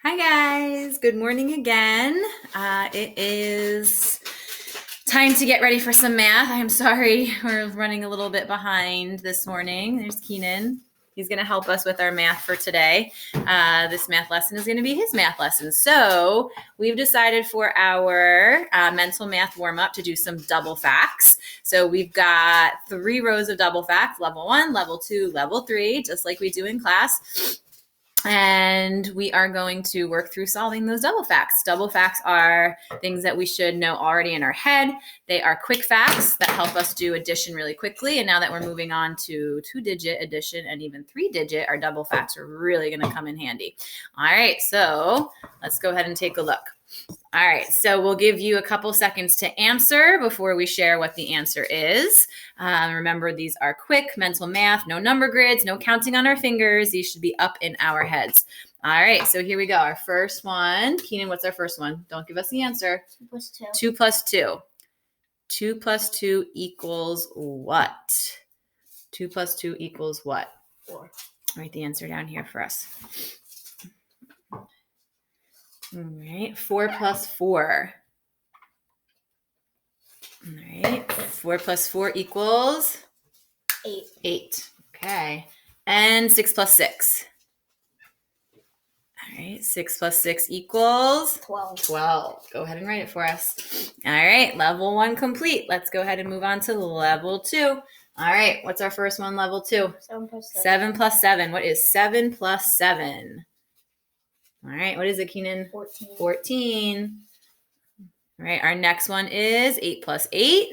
Hi guys, good morning again. It is time to get ready for some math. I am sorry, we're running a little bit behind this morning. There's Keenan. He's going to help us with our math for today. This math lesson is going to be his math lesson. So we've decided for our mental math warm-up to do some double facts. So we've got 3 rows of double facts, level 1, level 2, level 3, just like we do in class. And we are going to work through solving those double facts. Double facts are things that we should know already in our head. They are quick facts that help us do addition really quickly. And now that we're moving on to 2-digit addition and even 3-digit, our double facts are really going to come in handy. All right, so let's go ahead and take a look. All right, so we'll give you a couple seconds to answer before we share what the answer is. Remember, these are quick mental math, no number grids, no counting on our fingers. These should be up in our heads. All right, so here we go. Our first one. Keenan, what's our first one? Don't give us the answer. 2 plus 2. 2 plus 2. 2 plus 2 equals what? 2 plus 2 equals what? 4. Write the answer down here for us. All right, 4 plus 4. All right, 4 plus 4 equals? 8. 8. Okay. And 6 plus 6. All right, 6 plus 6 equals? 12. 12. Go ahead and write it for us. All right, level 1 complete. Let's go ahead and move on to level 2. All right, what's our first one, level 2? 7 plus 7. 7 plus 7. What is 7 plus 7? All right, what is it, Keenan? 14. 14. All right, our next one is 8 plus 8.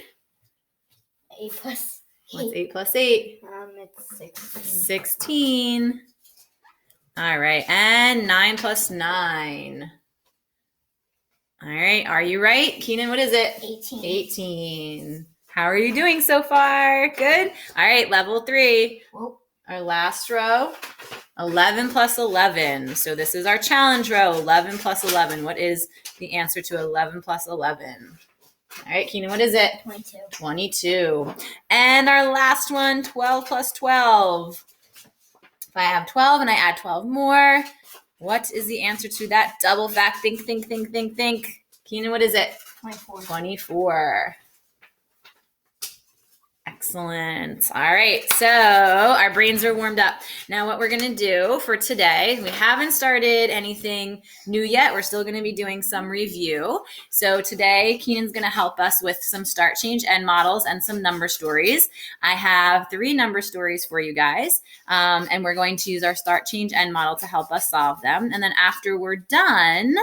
8 plus 8. What's 8 plus 8? It's 16. 16. All right, and 9 plus 9. All right, are you right? Keenan, what is it? 18. 18. How are you doing so far? Good? All right, level 3. Whoa. Our last row, 11 plus 11. So this is our challenge row, 11 plus 11. What is the answer to 11 plus 11? All right, Keenan, what is it? 22. 22. And our last one, 12 plus 12. If I have 12 and I add 12 more, what is the answer to that double fact? Think. Keenan, what is it? 24. 24. Excellent. All right, so our brains are warmed up. Now what we're going to do for today, we haven't started anything new yet. We're still going to be doing some review. So today, Keenan's going to help us with some start, change, end models and some number stories. I have 3 number stories for you guys, and we're going to use our start, change, end model to help us solve them. And then after we're done,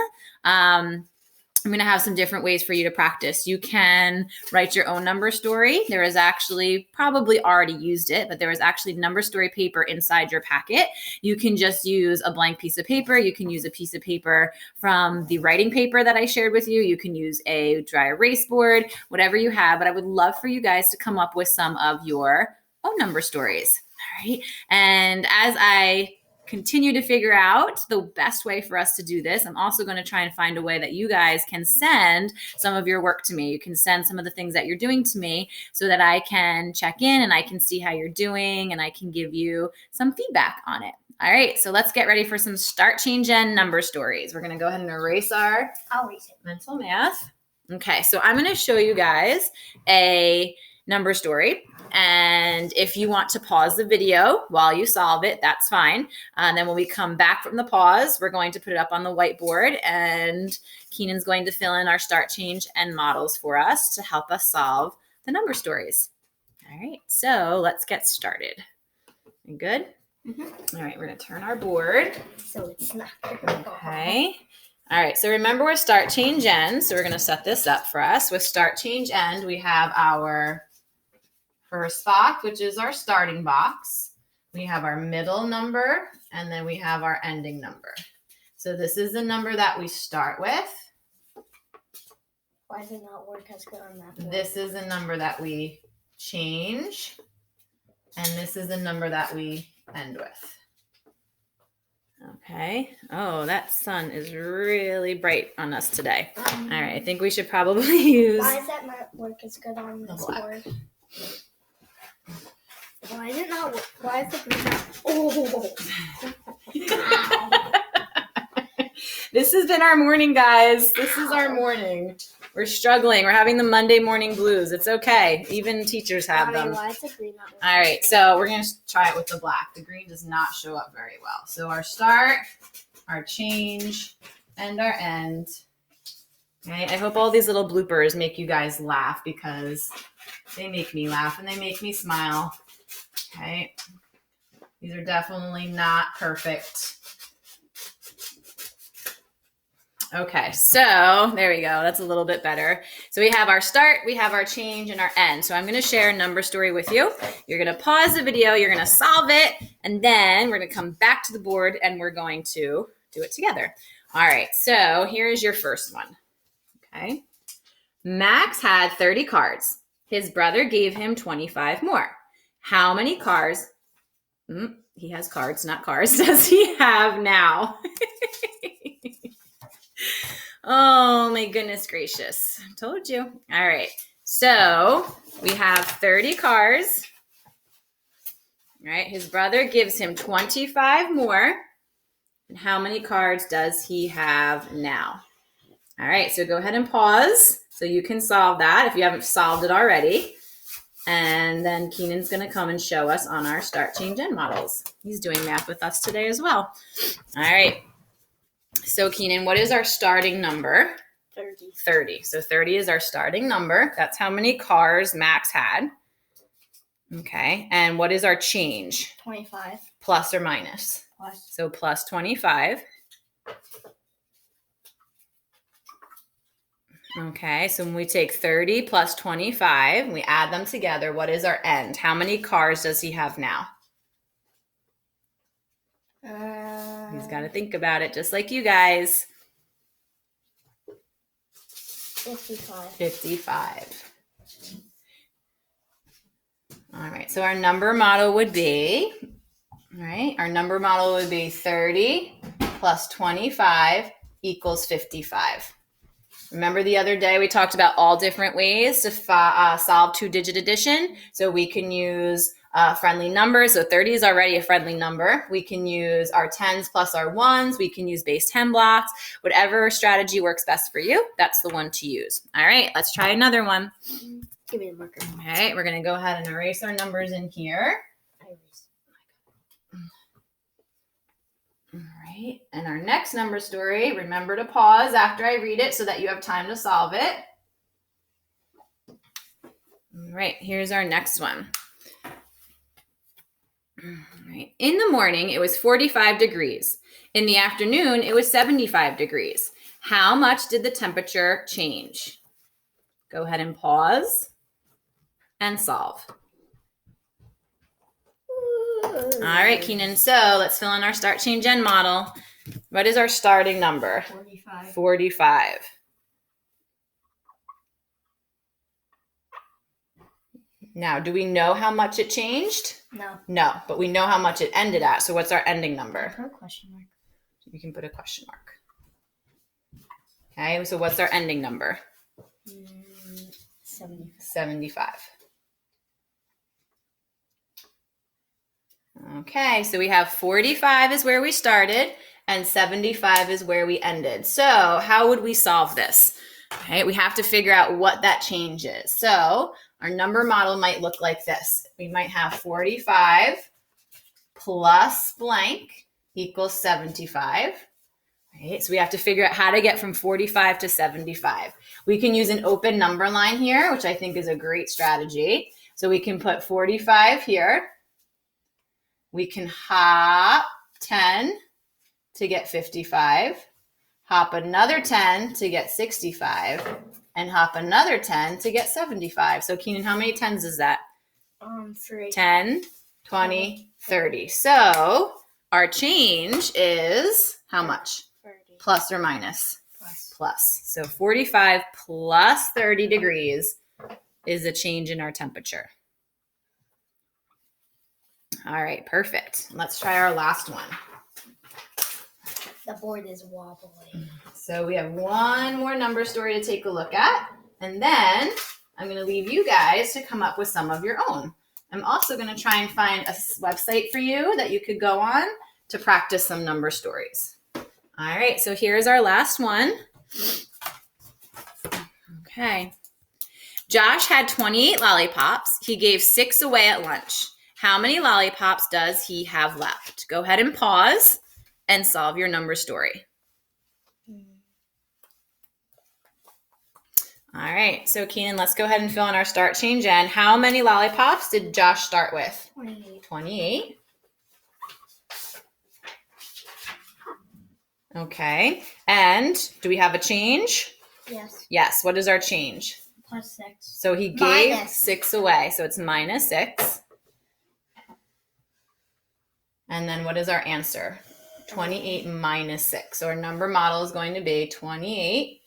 I'm going to have some different ways for you to practice. You can write your own number story. There is actually, probably already used it, but there is actually number story paper inside your packet. You can just use a blank piece of paper. You can use a piece of paper from the writing paper that I shared with you. You can use a dry erase board, whatever you have. But I would love for you guys to come up with some of your own number stories. All right. And as I continue to figure out the best way for us to do this, I'm also going to try and find a way that you guys can send some of your work to me. You can send some of the things that you're doing to me so that I can check in and I can see how you're doing and I can give you some feedback on it. All right, so let's get ready for some start, change, end number stories. We're going to go ahead and erase our mental math. Okay, so I'm going to show you guys a number story. And if you want to pause the video while you solve it, that's fine. And then when we come back from the pause, we're going to put it up on the whiteboard and Keenan's going to fill in our start, change, and models for us to help us solve the number stories. All right, so let's get started. You good? Mm-hmm. All right, we're going to turn our board. So it's not. Okay. All right, so remember we're start, change, end. So we're going to set this up for us. With start, change, end, we have our first box, which is our starting box. We have our middle number, and then we have our ending number. So this is the number that we start with. Why does it not work as good on that board? This is the number that we change, and this is the number that we end with. Okay. Oh, that sun is really bright on us today. All right, I think we should probably use... Why does that not work as good on this board? Why is it not? Why is the green not? Oh! This has been our morning, guys. This is our morning. We're struggling. We're having the Monday morning blues. It's okay. Even teachers have them. Why is the green not working? All right, so we're going to try it with the black. The green does not show up very well. So our start, our change, and our end. Okay, I hope all these little bloopers make you guys laugh because they make me laugh and they make me smile. Okay, these are definitely not perfect. Okay, so there we go. That's a little bit better. So we have our start, we have our change, and our end. So I'm going to share a number story with you. You're going to pause the video, you're going to solve it, and then we're going to come back to the board and we're going to do it together. All right, so here is your first one. Okay. Max had 30 cards. His brother gave him 25 more. How many cards? He has cards, not cars. Does he have now? Oh my goodness gracious. I told you. All right. So we have 30 cars. All right. His brother gives him 25 more. And how many cards does he have now? All right. So go ahead and pause so you can solve that if you haven't solved it already. And then Keenan's going to come and show us on our start, change, end models. He's doing math with us today as well. All right. So Keenan, what is our starting number? 30. 30. So 30 is our starting number. That's how many cars Max had. Okay. And what is our change? 25. Plus or minus? Plus. So plus 25. Okay. So when we take 30 plus 25, we add them together. What is our end? How many cars does he have now? He's got to think about it just like you guys. 55. 55. All right. So our number model would be, all right, our number model would be 30 plus 25 equals 55. Remember the other day we talked about all different ways to solve two-digit addition? So we can use friendly numbers. So 30 is already a friendly number. We can use our 10s plus our 1s. We can use base 10 blocks. Whatever strategy works best for you, that's the one to use. All right, let's try another one. Give me the marker. All right, we're going to go ahead and erase our numbers in here. All right, and our next number story, remember to pause after I read it so that you have time to solve it. All right, here's our next one. All right. In the morning, it was 45 degrees. In the afternoon, it was 75 degrees. How much did the temperature change? Go ahead and pause and solve. All right, Keenan. So let's fill in our start, change, end model. What is our starting number? 45. 45. Now, do we know how much it changed? No. No, but we know how much it ended at. So what's our ending number? Put a question mark. You can put a question mark. Okay, so what's our ending number? 75. 75. Okay, so we have 45 is where we started and 75 is where we ended. So how would we solve this? Okay, we have to figure out what that change is. So our number model might look like this. We might have 45 plus blank equals 75. Right, so we have to figure out how to get from 45 to 75. We can use an open number line here, which I think is a great strategy. So we can put 45 here. We can hop 10 to get 55, hop another 10 to get 65, and hop another 10 to get 75. So Keenan, how many 10s is that? 3. 10, 20, 30. So our change is how much? 30. Plus or minus? Plus. Plus. So 45 plus 30 degrees is a change in our temperature. All right, perfect. Let's try our last one. The board is wobbly. So we have one more number story to take a look at, and then I'm going to leave you guys to come up with some of your own. I'm also going to try and find a website for you that you could go on to practice some number stories. All right, so here's our last one. Okay. Josh had 28 lollipops. He gave 6 away at lunch. How many lollipops does he have left? Go ahead and pause and solve your number story. All right, so Keenan, let's go ahead and fill in our start, change, end. How many lollipops did Josh start with? 28. 28. Okay, and do we have a change? Yes. Yes, what is our change? Plus 6. So he gave Minus. 6 away, so it's minus 6. And then what is our answer? 28 minus 6. So our number model is going to be 28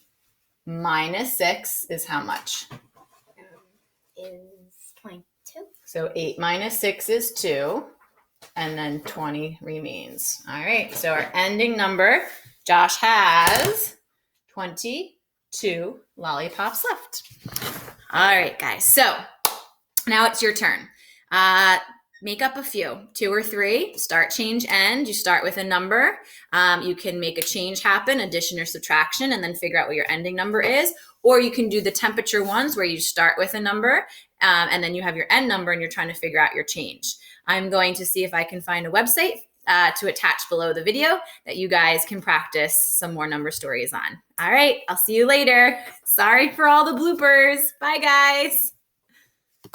minus 6 is how much? Is 22. So 8 minus 6 is 2. And then 20 remains. All right, so our ending number, Josh has 22 lollipops left. All right, guys, so now it's your turn. Make up a few, 2 or 3, start, change, end. You start with a number. You can make a change happen, addition or subtraction, and then figure out what your ending number is. Or you can do the temperature ones where you start with a number and then you have your end number and you're trying to figure out your change. I'm going to see if I can find a website to attach below the video that you guys can practice some more number stories on. All right, I'll see you later. Sorry for all the bloopers. Bye, guys.